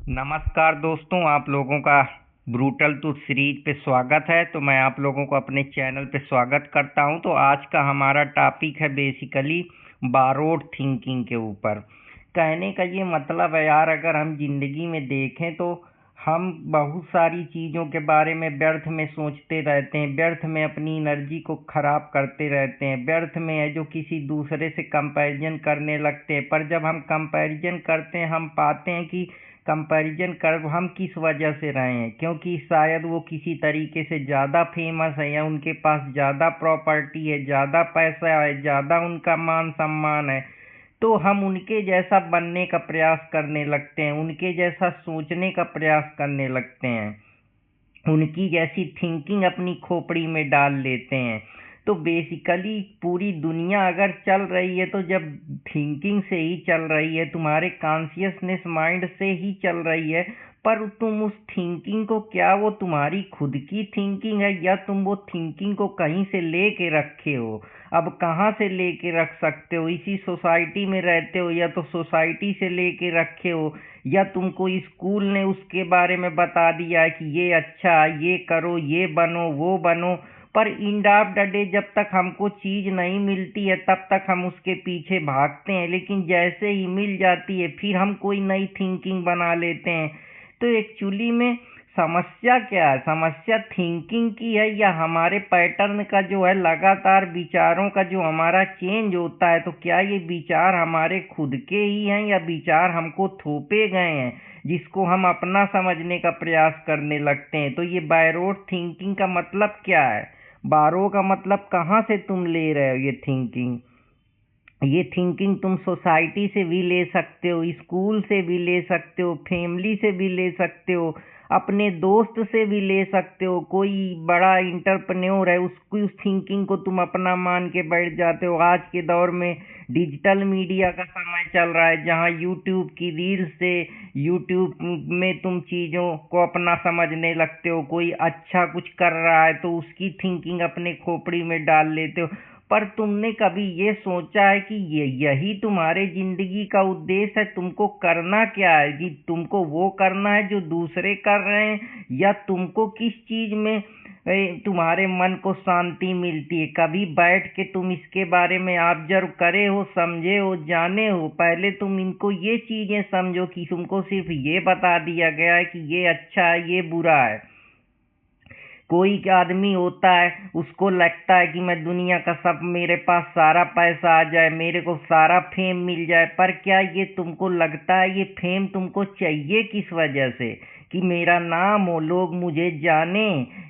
नमस्कार दोस्तों, आप लोगों का ब्रूटल टूथ सीरीज पे स्वागत है। तो मैं आप लोगों को अपने चैनल पे स्वागत करता हूं। तो आज का हमारा टॉपिक है बेसिकली बारोड थिंकिंग के ऊपर। कहने का ये मतलब है यार, अगर हम जिंदगी में देखें तो हम बहुत सारी चीज़ों के बारे में व्यर्थ में सोचते रहते हैं, व्यर्थ में अपनी एनर्जी को खराब करते रहते हैं, व्यर्थ में है जो किसी दूसरे से कंपैरिजन करने लगते हैं। पर जब हम कंपैरिजन करते हैं हम पाते हैं कि कंपैरिजन कर हम किस वजह से रहे हैं, क्योंकि शायद वो किसी तरीके से ज़्यादा फेमस है या उनके पास ज़्यादा प्रॉपर्टी है, ज़्यादा पैसा है, ज़्यादा उनका मान सम्मान है। तो हम उनके जैसा बनने का प्रयास करने लगते हैं, उनके जैसा सोचने का प्रयास करने लगते हैं, उनकी जैसी थिंकिंग अपनी खोपड़ी में डाल लेते हैं। तो बेसिकली पूरी दुनिया अगर चल रही है तो जब थिंकिंग से ही चल रही है, तुम्हारे कॉन्शियसनेस माइंड से ही चल रही है। पर तुम उस थिंकिंग को, क्या वो तुम्हारी खुद की थिंकिंग है या तुम वो थिंकिंग को कहीं से ले के रखे हो? अब कहाँ से ले के रख सकते हो? इसी सोसाइटी में रहते हो या तो सोसाइटी से ले के रखे हो, या तुमको स्कूल ने उसके बारे में बता दिया है कि ये अच्छा, ये करो, ये बनो, वो बनो। पर एंड ऑफ द डे जब तक हमको चीज नहीं मिलती है तब तक हम उसके पीछे भागते हैं, लेकिन जैसे ही मिल जाती है फिर हम कोई नई थिंकिंग बना लेते हैं। तो एक्चुअली में समस्या क्या है? समस्या थिंकिंग की है या हमारे पैटर्न का जो है, लगातार विचारों का जो हमारा चेंज होता है? तो क्या ये विचार हमारे खुद के ही हैं या विचार हमको थोपे गए हैं जिसको हम अपना समझने का प्रयास करने लगते हैं? तो ये बायरोड थिंकिंग का मतलब क्या है? बारो का मतलब कहाँ से तुम ले रहे हो ये थिंकिंग? ये थिंकिंग तुम सोसाइटी से भी ले सकते हो, स्कूल से भी ले सकते हो, फैमिली से भी ले सकते हो, अपने दोस्त से भी ले सकते हो। कोई बड़ा इंटरप्रेन्योर है, उसकी उस थिंकिंग को तुम अपना मान के बैठ जाते हो। आज के दौर में डिजिटल मीडिया का समय चल रहा है, जहाँ यूट्यूब की रील से, यूट्यूब में तुम चीज़ों को अपना समझने लगते हो। कोई अच्छा कुछ कर रहा है तो उसकी थिंकिंग अपने खोपड़ी में डाल लेते हो। पर तुमने कभी ये सोचा है कि यही तुम्हारे जिंदगी का उद्देश्य है? तुमको करना क्या है? कि तुमको वो करना है जो दूसरे कर रहे हैं, या तुमको किस चीज में तुम्हारे मन को शांति मिलती है? कभी बैठ के तुम इसके बारे में ऑब्जर्व करे हो, समझे हो, जाने हो? पहले तुम इनको ये चीजें समझो कि तुमको सिर्फ ये बता दिया गया है कि ये अच्छा है, ये बुरा है। कोई आदमी होता है, उसको लगता है कि मैं दुनिया का सब, मेरे पास सारा पैसा आ जाए, मेरे को सारा फेम मिल जाए। पर क्या ये तुमको लगता है ये फेम तुमको चाहिए किस वजह से? कि मेरा नाम हो, लोग मुझे जाने,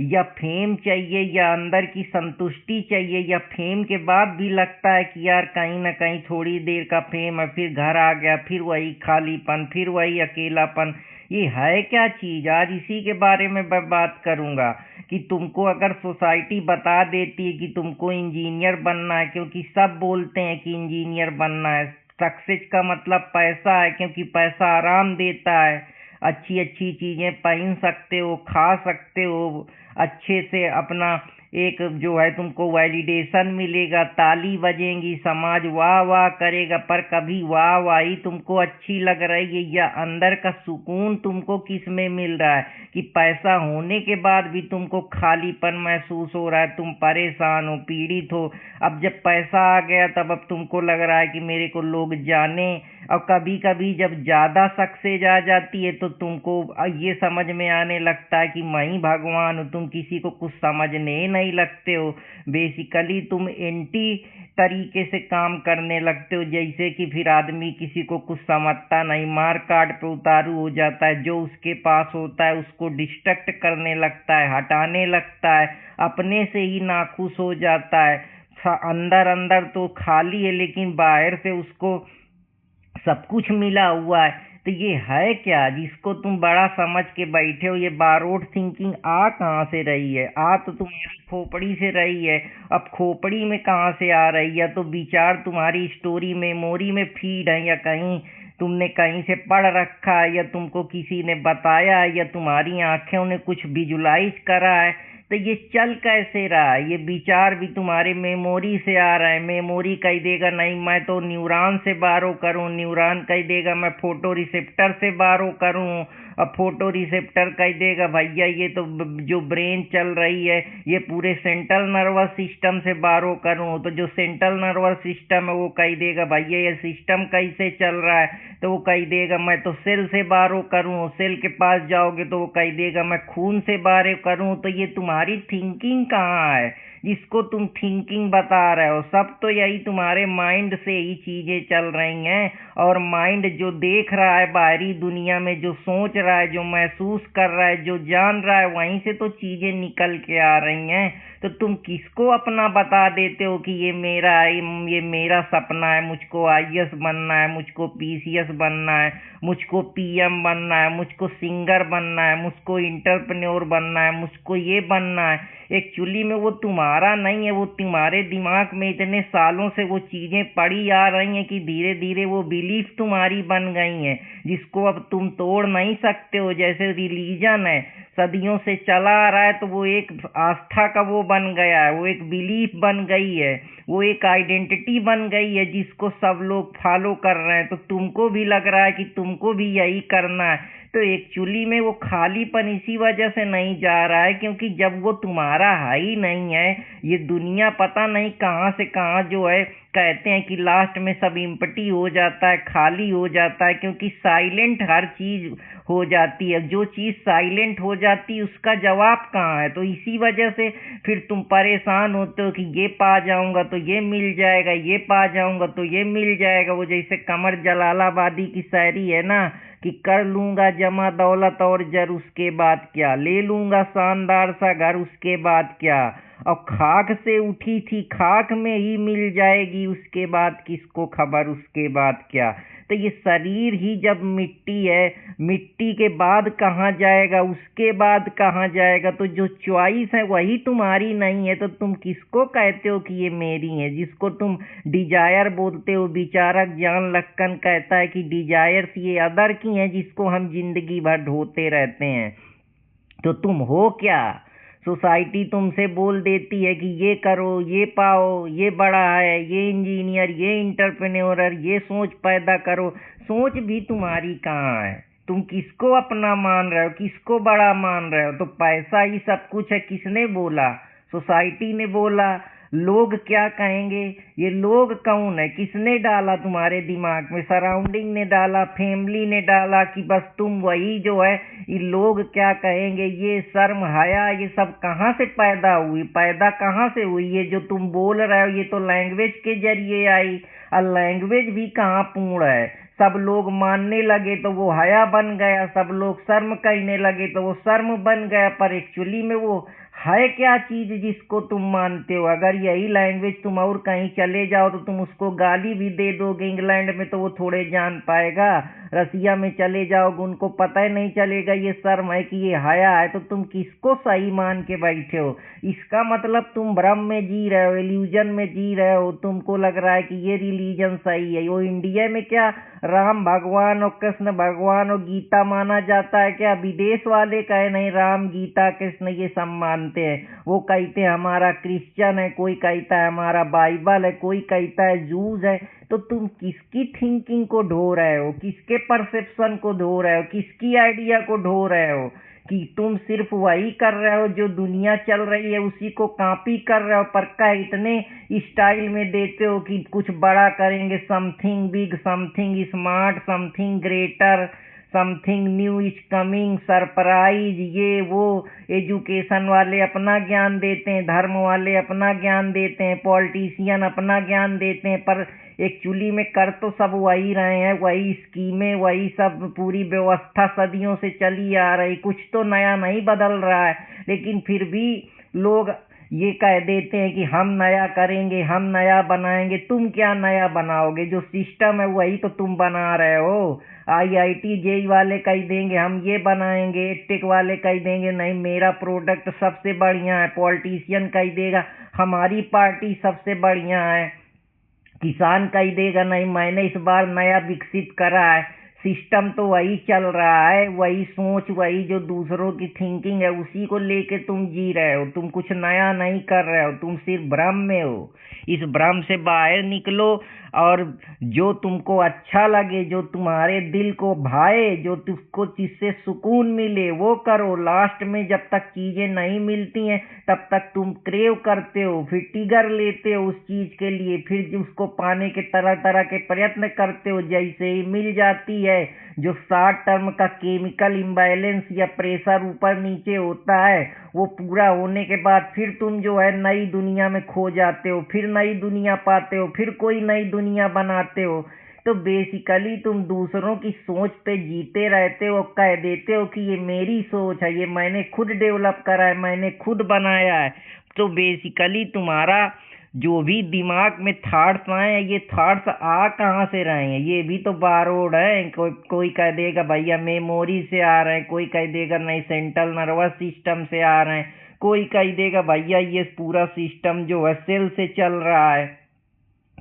या फेम चाहिए, या अंदर की संतुष्टि चाहिए? या फेम के बाद भी लगता है कि यार कहीं ना कहीं थोड़ी देर का फेम है, फिर घर आ गया, फिर वही खालीपन, फिर वही अकेलापन? ये है क्या चीज? आज इसी के बारे में मैं बात करूंगा कि तुमको अगर सोसाइटी बता देती है कि तुमको इंजीनियर बनना है, क्योंकि सब बोलते हैं कि इंजीनियर बनना है, सक्सेस का मतलब पैसा है, क्योंकि पैसा आराम देता है, अच्छी अच्छी चीजें पहन सकते हो, खा सकते हो, अच्छे से अपना एक जो है तुमको वैलिडेशन मिलेगा, ताली बजेंगी, समाज वाह वाह करेगा। पर कभी वाह वाही तुमको अच्छी लग रही है या अंदर का सुकून तुमको किस में मिल रहा है? कि पैसा होने के बाद भी तुमको खालीपन महसूस हो रहा है, तुम परेशान हो, पीड़ित हो। अब जब पैसा आ गया तब अब तुमको लग रहा है कि मेरे को लोग जाने। और कभी कभी जब ज्यादा सक्सेस आ जाती है तो तुमको ये समझ में आने लगता है कि मैं ही भगवान हूँ, तुम किसी को कुछ समझने ही नहीं लगते हो। बेसिकली तुम एंटी तरीके से काम करने लगते हो, जैसे कि फिर आदमी किसी को कुछ समझता नहीं, मार काट पे उतारू हो जाता है, जो उसके पास होता है उसको डिस्ट्रैक्ट करने लगता है, हटाने लगता है, अपने से ही नाखुश हो जाता है। अंदर अंदर तो खाली है लेकिन बाहर से उसको सब कुछ मिला हुआ है। तो ये है क्या जिसको तुम बड़ा समझ के बैठे हो? ये बारोड थिंकिंग आ कहाँ से रही है? आ तो तुम्हारी खोपड़ी से रही है। अब खोपड़ी में कहाँ से आ रही है? तो विचार तुम्हारी स्टोरी मेमोरी में फीड है, या कहीं तुमने कहीं से पढ़ रखा है, या तुमको किसी ने बताया है, या तुम्हारी आंखों ने कुछ विजुलाइज करा है? तो ये चल कैसे रहा है? ये विचार भी तुम्हारे मेमोरी से आ रहा है। मेमोरी कह देगा नहीं मैं तो न्यूरॉन से बारो करूं, न्यूरॉन कह देगा मैं फोटो रिसेप्टर से बारो करूं, अब फोटो रिसेप्टर कह देगा भैया ये तो जो ब्रेन चल रही है ये पूरे सेंट्रल नर्वस सिस्टम से बारो करूं, तो जो सेंट्रल नर्वस सिस्टम है वो कह देगा भैया ये सिस्टम कैसे चल रहा है, तो वो कह देगा मैं तो सेल से बारो करूं, सेल के पास जाओगे तो वो कह देगा मैं खून से बारो करूं। तो ये तुम्हारी थिंकिंग कहाँ है जिसको तुम थिंकिंग बता रहे हो? सब तो यही तुम्हारे माइंड से ही चीजें चल रही हैं, और माइंड जो देख रहा है बाहरी दुनिया में, जो सोच रहा है, जो महसूस कर रहा है, जो जान रहा है, वहीं से तो चीजें निकल के आ रही हैं। तो तुम किसको अपना बता देते हो कि ये मेरा सपना है, मुझको आईएएस बनना है, मुझको पीसीएस बनना है, मुझको पीएम बनना है, मुझको सिंगर बनना है, मुझको इंटरप्रेन्योर बनना है, मुझको ये बनना है। एक्चुअली में वो तुम्हारा नहीं है, वो तुम्हारे दिमाग में इतने सालों से वो चीजें पड़ी आ रही हैं कि धीरे धीरे वो बिलीफ तुम्हारी बन गई हैं, जिसको अब तुम तोड़ नहीं सकते हो। जैसे रिलीजन है, सदियों से चला आ रहा है, तो वो एक आस्था का वो बन गया है, वो एक बिलीफ बन गई है, वो एक आइडेंटिटी बन गई है जिसको सब लोग फॉलो कर रहे हैं। तो तुमको भी लग रहा है कि तुमको भी यही करना है। तो एक्चुअली में वो खालीपन इसी वजह से नहीं जा रहा है क्योंकि जब वो तुम्हारा है ही नहीं है, ये दुनिया पता नहीं कहाँ से कहाँ जो है, कहते हैं कि लास्ट में सब इम्पटी हो जाता है, खाली हो जाता है, क्योंकि साइलेंट हर चीज हो जाती है। जो चीज साइलेंट हो जाती है उसका जवाब कहाँ है? तो इसी वजह से फिर तुम परेशान होते हो कि ये पा जाऊंगा तो ये मिल जाएगा, ये पा जाऊंगा तो ये मिल जाएगा। वो जैसे कमर जलालाबादी की शायरी है ना कि कर लूंगा जमा दौलत और जर उसके बाद क्या, ले लूंगा शानदार सा घर उसके बाद क्या, और खाक से उठी थी खाक में ही मिल जाएगी उसके बाद किसको खबर उसके बाद क्या। तो ये शरीर ही जब मिट्टी है, मिट्टी के बाद कहाँ जाएगा, उसके बाद कहाँ जाएगा? तो जो चॉइस है वही तुम्हारी नहीं है, तो तुम किसको कहते हो कि ये मेरी है? जिसको तुम डिजायर बोलते हो, विचारक जॉन लक्कन कहता है कि डिजायर्स ये अदर की हैं जिसको हम जिंदगी भर ढोते रहते हैं। तो तुम हो क्या? सोसाइटी तुमसे बोल देती है कि ये करो, ये पाओ, ये बड़ा है, ये इंजीनियर, ये इंटरप्रेन्योर, ये सोच पैदा करो। सोच भी तुम्हारी कहाँ है? तुम किसको अपना मान रहे हो, किसको बड़ा मान रहे हो? तो पैसा ही सब कुछ है, किसने बोला? सोसाइटी ने बोला। लोग क्या कहेंगे? ये लोग कौन है? किसने डाला तुम्हारे दिमाग में? सराउंडिंग ने डाला, फैमिली ने डाला कि बस तुम वही जो है, ये लोग क्या कहेंगे, ये शर्म हया ये सब कहाँ से पैदा हुई? पैदा कहाँ से हुई? ये जो तुम बोल रहे हो ये तो लैंग्वेज के जरिए आई, और लैंग्वेज भी कहाँ पूर्ण है? सब लोग मानने लगे तो वो हया बन गया, सब लोग शर्म कहने लगे तो वो शर्म बन गया। पर एक्चुअली में वो है क्या चीज जिसको तुम मानते हो? अगर यही लैंग्वेज तुम और कहीं चले जाओ तो तुम उसको गाली भी दे दोगे, इंग्लैंड में तो वो थोड़े जान पाएगा, रसिया में चले जाओगे उनको पता ही नहीं चलेगा ये शर्म है कि ये हया है। तो तुम किसको सही मान के बैठे हो? इसका मतलब तुम भ्रम में जी रहे हो, इल्यूजन में जी रहे हो। तुमको लग रहा है कि ये रिलीजन सही है। वो इंडिया में क्या राम भगवान और कृष्ण भगवान और गीता माना जाता है क्या? विदेश वाले कहे नहीं राम गीता कृष्ण ये सब मानते हैं। वो कहते हैं हमारा क्रिश्चियन है, कोई कहता है हमारा बाइबल है, कोई कहता है जूस है। तो तुम किसकी थिंकिंग को ढो रहे हो? किसके परसेप्शन को ढो रहे हो? किसकी आइडिया को ढो रहे हो? कि तुम सिर्फ वही कर रहे हो जो दुनिया चल रही है, उसी को कॉपी कर रहे हो, पर का इतने स्टाइल में देते हो कि कुछ बड़ा करेंगे, something big, something smart, something greater, something new is coming, surprise, ये वो। एजुकेशन वाले अपना ज्ञान देते हैं, धर्म वाले अपना ज्ञान देते हैं, पॉलिटिशियन अपना ज्ञान देते हैं, पर एक्चुअली में कर तो सब वही रहे हैं। वही स्कीमें, वही सब पूरी व्यवस्था सदियों से चली आ रही, कुछ तो नया नहीं बदल रहा है। लेकिन फिर भी लोग ये कह देते हैं कि हम नया करेंगे, हम नया बनाएंगे। तुम क्या नया बनाओगे? जो सिस्टम है वही तो तुम बना रहे हो। आईआईटी जेई वाले कह देंगे हम ये बनाएंगे, टेक वाले कह देंगे नहीं मेरा प्रोडक्ट सबसे बढ़िया है, पॉलिटिशियन कह देगा हमारी पार्टी सबसे बढ़िया है, किसान कह देगा नहीं मैंने इस बार नया विकसित करा है, सिस्टम तो वही चल रहा है, वही सोच, वही जो दूसरों की थिंकिंग है उसी को लेके तुम जी रहे हो। तुम कुछ नया नहीं कर रहे हो, तुम सिर्फ भ्रम में हो। इस भ्रम से बाहर निकलो और जो तुमको अच्छा लगे, जो तुम्हारे दिल को भाए, जो तुमको जिससे सुकून मिले वो करो। लास्ट में जब तक चीजें नहीं मिलती हैं तब तक तुम क्रेव करते हो, फिर टिगर लेते हो उस चीज के लिए, फिर उसको पाने के तरह तरह के प्रयत्न करते हो। जैसे ही मिल जाती है, जो शॉर्ट टर्म का केमिकल इम्बैलेंस या प्रेशर ऊपर नीचे होता है, वो पूरा होने के बाद फिर तुम जो है नई दुनिया में खो जाते हो, फिर नई दुनिया पाते हो, फिर कोई नई दुनिया बनाते हो। तो बेसिकली तुम दूसरों की सोच पे जीते रहते हो, कह देते हो कि ये मेरी सोच है, ये मैंने खुद डेवलप करा है, मैंने खुद बनाया है। तो बेसिकली तुम्हारा जो भी दिमाग में थॉट्स आए हैं, ये थॉट्स आ कहाँ से रहे हैं? ये भी तो बारोड है। कोई कह देगा भैया मेमोरी से आ रहे हैं, कोई कह देगा नहीं सेंट्रल नर्वस सिस्टम से आ रहे हैं, कोई कह देगा भैया ये पूरा सिस्टम जो है सेल से चल रहा है।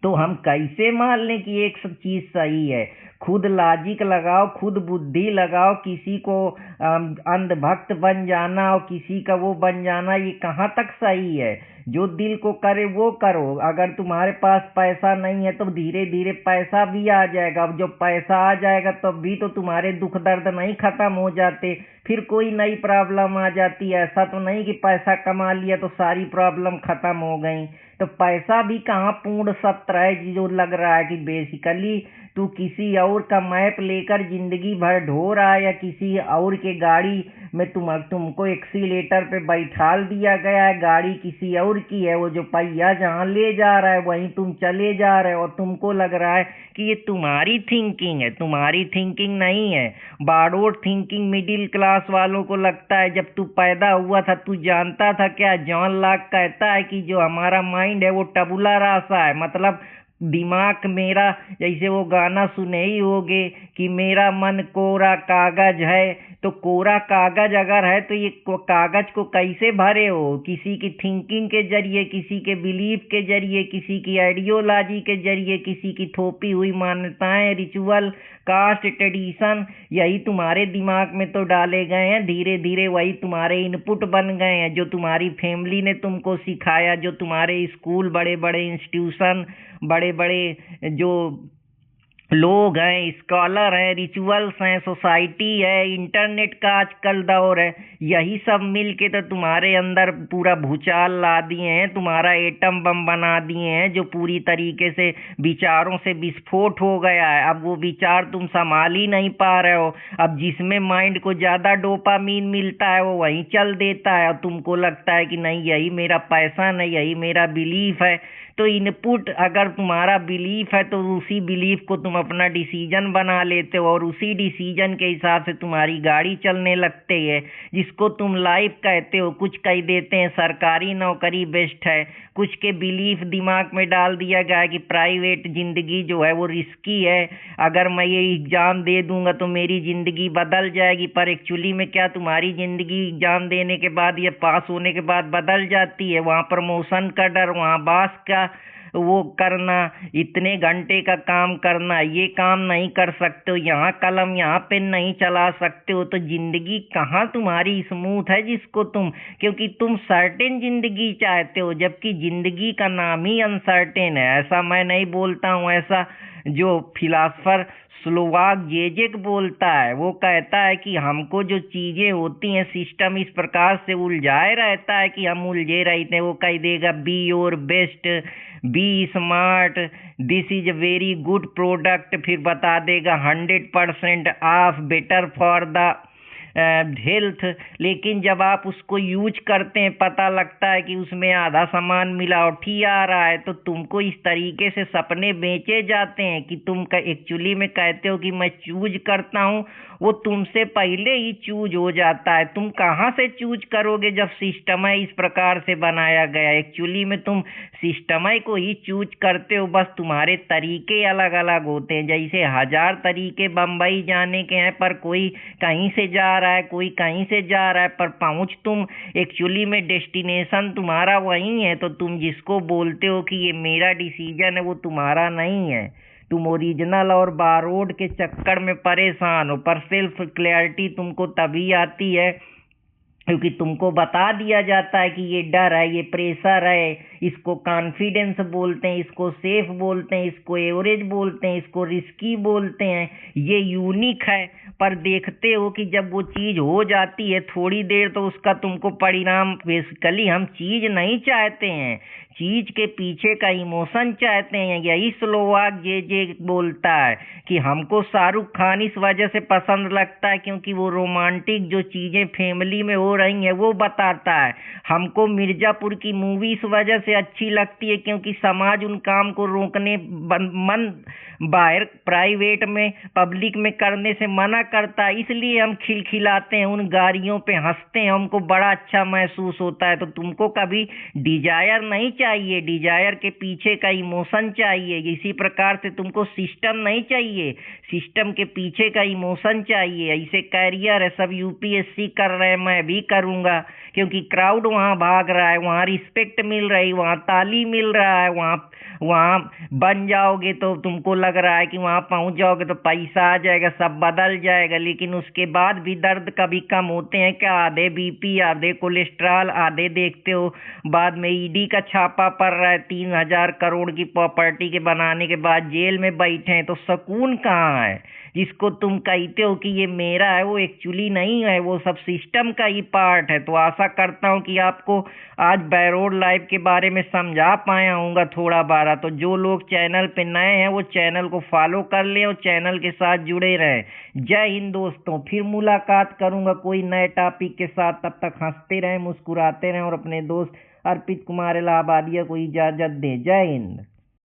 तो हम कैसे मान लें कि एक सब चीज सही है? खुद लॉजिक लगाओ, खुद बुद्धि लगाओ। किसी को अंधभक्त बन जाना और किसी का वो बन जाना, ये कहाँ तक सही है? जो दिल को करे वो करो। अगर तुम्हारे पास पैसा नहीं है तो धीरे धीरे पैसा भी आ जाएगा। अब जब पैसा आ जाएगा तब भी तो तुम्हारे दुख दर्द नहीं खत्म हो जाते, फिर कोई नई प्रॉब्लम आ जाती है। ऐसा तो नहीं कि पैसा कमा लिया तो सारी प्रॉब्लम खत्म हो गई। तो पैसा भी कहाँ पूर्ण सत्य है जो लग रहा है कि बेसिकली तू किसी और का मैप लेकर जिंदगी भर ढो रहा है, या किसी और के गाड़ी में तुमको एक्सीलेटर पे बैठाल दिया गया है, गाड़ी किसी और की है, वो जो पहिया जहाँ ले जा रहा है वहीं तुम चले जा रहे हो, और तुमको लग रहा है कि ये तुम्हारी थिंकिंग है। तुम्हारी थिंकिंग नहीं है, बारोड थिंकिंग मिडिल क्लास वालों को लगता है। जब तू पैदा हुआ था तू जानता था क्या? जॉन लॉक कहता है कि जो हमारा माइंड है वो टबुला रासा है, मतलब दिमाग मेरा, जैसे वो गाना सुने ही होगे कि मेरा मन कोरा कागज है। तो कोरा कागज अगर है तो ये कागज को कैसे भरे हो? किसी की थिंकिंग के जरिए, किसी के बिलीफ के जरिए, किसी की आइडियोलॉजी के जरिए, किसी की थोपी हुई मान्यताएं, रिचुअल, कास्ट, ट्रेडिशन, यही तुम्हारे दिमाग में तो डाले गए हैं। धीरे धीरे वही तुम्हारे इनपुट बन गए हैं, जो तुम्हारी फैमिली ने तुमको सिखाया, जो तुम्हारे स्कूल, बड़े बड़े इंस्टीट्यूशन, बड़े बड़े जो लोग हैं, स्कॉलर हैं, रिचुअल्स हैं, सोसाइटी है, इंटरनेट का आजकल दौर है, यही सब मिल के तो तुम्हारे अंदर पूरा भूचाल ला दिए हैं, तुम्हारा एटम बम बना दिए हैं, जो पूरी तरीके से विचारों से विस्फोट हो गया है। अब वो विचार तुम संभाल ही नहीं पा रहे हो। अब जिसमें माइंड को ज़्यादा डोपामीन मिलता है वो वहीं चल देता है, और तुमको लगता है कि नहीं यही मेरा पैशन है, यही मेरा बिलीफ है। तो इनपुट अगर तुम्हारा बिलीफ है तो उसी बिलीफ को तुम अपना डिसीजन बना लेते हो, और उसी डिसीजन के हिसाब से तुम्हारी गाड़ी चलने लगती है, जिसको तुम लाइफ कहते हो। कुछ कह देते हैं सरकारी नौकरी बेस्ट है, कुछ के बिलीफ दिमाग में डाल दिया गया है कि प्राइवेट जिंदगी जो है वो रिस्की है, अगर मैं ये एग्जाम दे दूंगा तो मेरी जिंदगी बदल जाएगी। पर एक्चुअली में क्या तुम्हारी जिंदगी एग्जाम देने के बाद या पास होने के बाद बदल जाती है? वहाँ प्रमोशन का डर, वहाँ बास का वो करना, इतने घंटे का काम करना, ये काम नहीं कर सकते हो, यहाँ कलम यहाँ पेन नहीं चला सकते हो। तो जिंदगी कहाँ तुम्हारी स्मूथ है जिसको तुम, क्योंकि तुम सर्टेन जिंदगी चाहते हो, जबकि जिंदगी का नाम ही अनसर्टेन है। ऐसा मैं नहीं बोलता हूँ, ऐसा जो फिलासफर स्लोवाक जेजेक बोलता है। वो कहता है कि हमको जो चीजें होती हैं, सिस्टम इस प्रकार से उलझाए रहता है कि हम उलझे रहते हैं। वो कह देगा be your best, be smart, this is a very good product, फिर बता देगा 100% off, better for the health. लेकिन जब आप उसको यूज करते हैं पता लगता है कि उसमें आधा सामान मिलावटी आ रहा है। तो तुमको इस तरीके से सपने बेचे जाते हैं कि तुम एक्चुअली में कहते हो कि मैं चूज करता हूँ, वो तुमसे पहले ही चूज हो जाता है। तुम कहाँ से चूज करोगे जब सिस्टम इस प्रकार से बनाया गया? एक्चुअली में तुम सिस्टम को ही चूज करते हो, बस तुम्हारे तरीके अलग अलग होते हैं। जैसे 1000 तरीके बम्बई जाने के हैं, पर कोई कहीं से जा रहा है, कोई कहीं से जा रहा है, पर पहुंच तुम एक्चुअली में डेस्टिनेशन तुम्हारा वही है। तो तुम जिसको बोलते हो कि ये मेरा डिसीजन है वो तुम्हारा नहीं है। तुम ओरिजिनल और बारोड के चक्कर में परेशान हो, पर सेल्फ क्लैरिटी तुमको तभी आती है क्योंकि तुमको बता दिया जाता है कि ये डर है, ये प्रेशर है, इसको कॉन्फिडेंस बोलते हैं, इसको सेफ बोलते हैं, इसको एवरेज बोलते हैं, इसको रिस्की बोलते हैं, ये यूनिक है। पर देखते हो कि जब वो चीज़ हो जाती है थोड़ी देर तो उसका तुमको परिणाम, बेसिकली हम चीज़ नहीं चाहते हैं, चीज के पीछे का इमोशन चाहते हैं। यही स्लोवाक जे बोलता है कि हमको शाहरुख खान इस वजह से पसंद लगता है क्योंकि वो रोमांटिक जो चीजें फैमिली में हो रही हैं वो बताता है। हमको मिर्जापुर की मूवी इस वजह से अच्छी लगती है क्योंकि समाज उन काम को रोकने मन बाहर प्राइवेट में पब्लिक में करने से मना करता है, इसलिए हम खिलखिलाते हैं, उन गाड़ियों पे हंसते हैं, हमको बड़ा अच्छा महसूस होता है। तो तुमको कभी डिजायर नहीं चाहिए, डिजायर के पीछे का इमोशन चाहिए। इसी प्रकार से तुमको सिस्टम नहीं चाहिए, सिस्टम के पीछे का इमोशन चाहिए। ऐसे कैरियर है, सब यूपीएससी कर रहे हैं, मैं भी करूँगा क्योंकि क्राउड वहाँ भाग रहा है, वहाँ रिस्पेक्ट मिल रही, वहाँ ताली मिल रहा है, वहाँ बन जाओगे तो तुमको लग रहा है कि वहाँ पहुँच जाओगे तो पैसा आ जाएगा, सब बदल जाएगा। लेकिन उसके बाद भी दर्द कभी कम होते हैं क्या? आधे बीपी, आधे कोलेस्ट्रॉल, आधे देखते हो बाद में ईडी का छापा पड़ रहा है, 3,000 करोड़ की प्रॉपर्टी के बनाने के बाद जेल में बैठे हैं। तो सुकून कहाँ है? जिसको तुम कहते हो कि ये मेरा है वो एक्चुअली नहीं है, वो सब सिस्टम का ही पार्ट है। तो आशा करता हूँ कि आपको आज बैरोड लाइफ के बारे में समझा पाया हूँगा थोड़ा बारा। तो जो लोग चैनल पे नए हैं वो चैनल को फॉलो कर लें और चैनल के साथ जुड़े रहें। जय हिंद दोस्तों, फिर मुलाकात करूँगा कोई नए टॉपिक के साथ। तब तक हंसते रहें, मुस्कुराते रहें और अपने दोस्त अर्पित कुमार इलाहाबादिया को इजाज़त दें। जय हिंद।